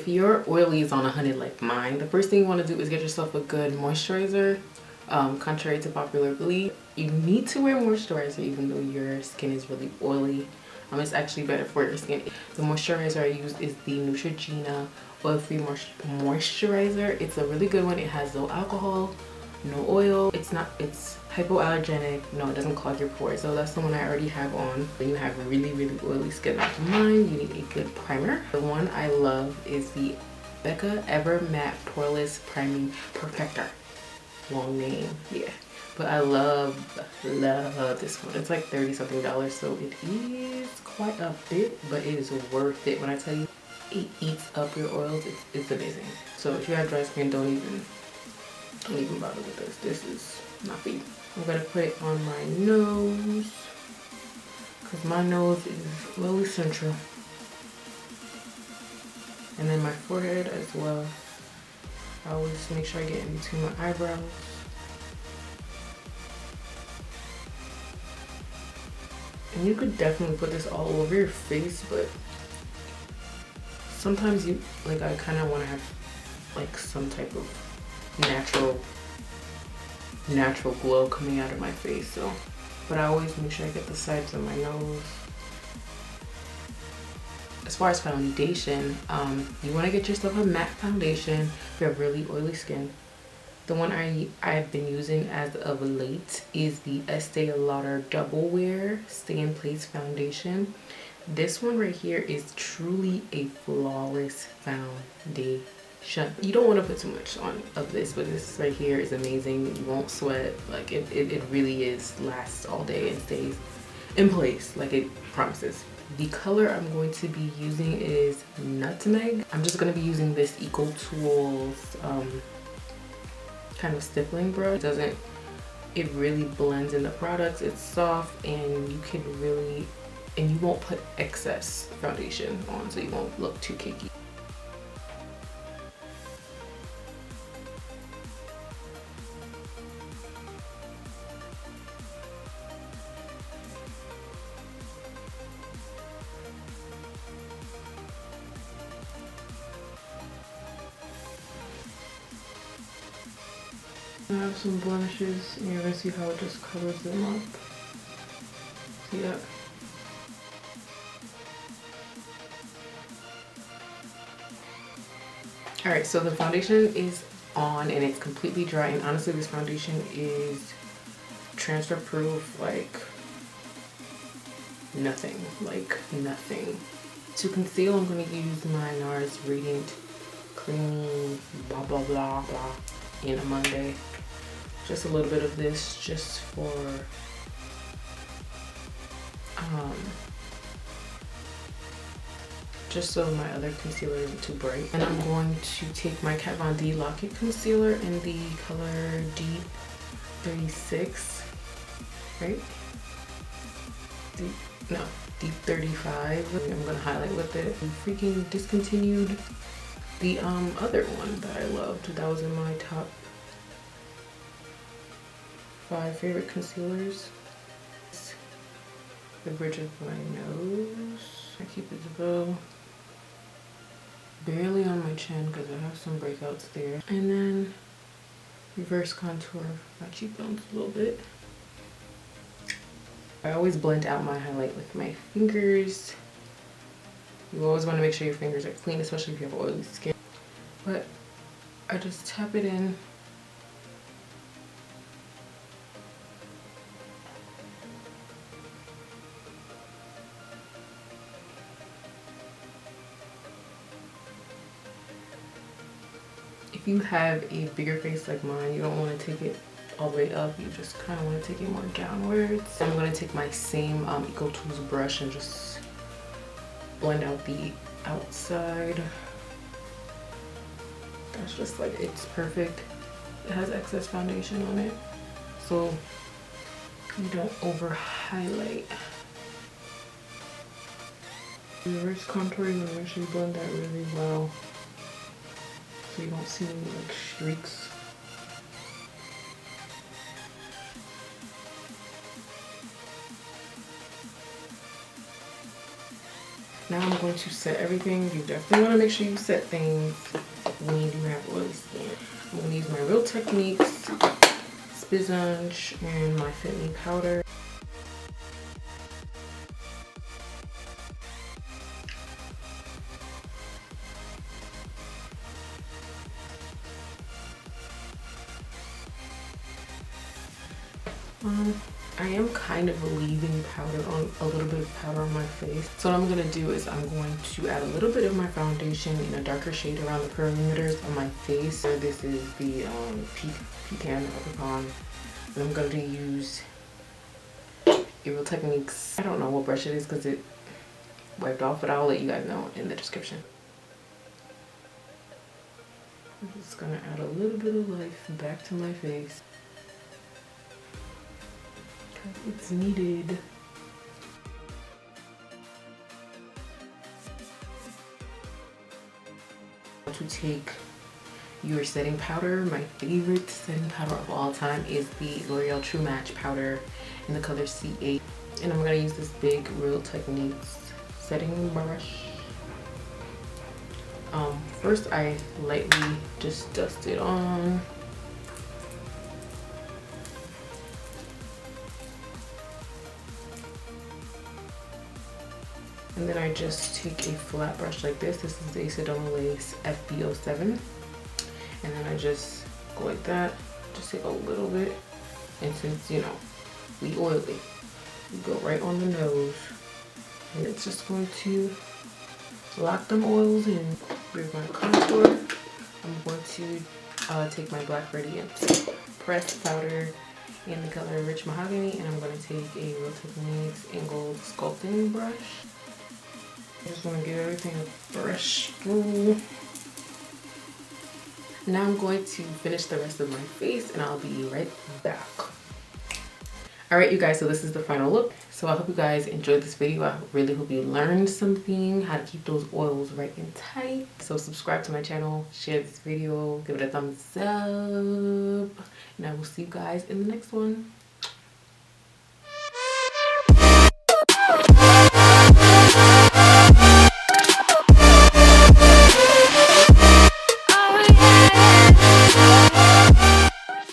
if your oily is on 100 like mine, the first thing you want to do is get yourself a good moisturizer. Contrary to popular belief, you need to wear moisturizer even though your skin is really oily. It's actually better for your skin. The moisturizer I use is the Neutrogena oil-free moisturizer. It's a really good one. It has no alcohol, no oil. It's hypoallergenic. No, it doesn't clog your pores. So that's the one I already have on. When you have really oily skin like mine, you need a good primer. The one I love is the Becca Ever Matte Poreless Priming Perfector. Long name, yeah. But I love this one. It's like $30-something, so it is quite a bit, but it is worth it. When I tell you it eats up your oils, it's amazing. So if you have dry skin, don't even bother with this. This is not for you. I'm gonna put it on my nose because my nose is really central, and then my forehead as well. I always make sure I get in between my eyebrows. And you could definitely put this all over your face, but sometimes I kind of want to have like some type of natural glow coming out of my face. So, but I always make sure I get the sides of my nose. As far as foundation, you want to get yourself a matte foundation if you have really oily skin. The one I've been using as of late is the Estee Lauder Double Wear Stay in Place Foundation. This one right here is truly a flawless foundation. You don't want to put too much on of this, but this right here is amazing. You won't sweat. Like it really lasts all day and stays in place like it promises. The color I'm going to be using is Nutmeg. I'm just going to be using this Eco Tools kind of stippling brush. It really blends in the products. It's soft, and you won't put excess foundation on, so you won't look too cakey. I have some blemishes, and you're gonna see how it just covers them up. See that? Alright, so the foundation is on and it's completely dry, and honestly this foundation is transfer proof like nothing. To conceal, I'm going to use my NARS Radiant Creamy blah blah blah blah in Amande. Just a little bit of this just for just so my other concealer isn't too bright. And I'm going to take my Kat Von D Lock-It Concealer in the color Deep 36, right? Deep 35. I'm gonna highlight with it. I freaking discontinued the other one that I loved. That was in my top 5 favorite concealers. The bridge of my nose. I keep it low, barely on my chin because I have some breakouts there. And then reverse contour my cheekbones a little bit. I always blend out my highlight with my fingers. You always want to make sure your fingers are clean, especially if you have oily skin. But I just tap it in. If you have a bigger face like mine, you don't want to take it all the way up. You just kind of want to take it more downwards. I'm going to take my same Eco Tools brush and just blend out the outside. That's just like, it's perfect. It has excess foundation on it, so you don't over highlight. Reverse contouring, you want to make sure you blend that really well so you don't see any like streaks. Now I'm going to set everything. You definitely want to make sure you set things when you do have oily skin. I'm going to use my Real Techniques Spizunge and my Fit Me powder. I am kind of leaving powder on, a little bit of powder on my face. So what I'm going to do is I'm going to add a little bit of my foundation in a darker shade around the perimeters on my face. So this is the Pecan or Pecan. And I'm going to use Real Techniques. I don't know what brush it is because it wiped off, but I'll let you guys know in the description. I'm just going to add a little bit of life back to my face. It's needed. To take your setting powder, my favorite setting powder of all time is the L'Oreal True Match powder in the color C8. And I'm going to use this big Real Techniques setting brush. First I lightly just dust it on. And then I just take a flat brush like this. This is the Acetone Lace FB07. And then I just go like that. Just take a little bit. And since, you know, we oily, we go right on the nose. And it's just going to lock them oils in. Here's my contour. I'm going to take my Black Radiance pressed powder in the color Rich Mahogany. And I'm going to take a Real Techniques angled sculpting brush. I just want to get everything brushed through. Now I'm going to finish the rest of my face and I'll be right back. Alright you guys, so this is the final look. So I hope you guys enjoyed this video. I really hope you learned something, how to keep those oils right and tight. So subscribe to my channel, share this video, give it a thumbs up, and I will see you guys in the next one.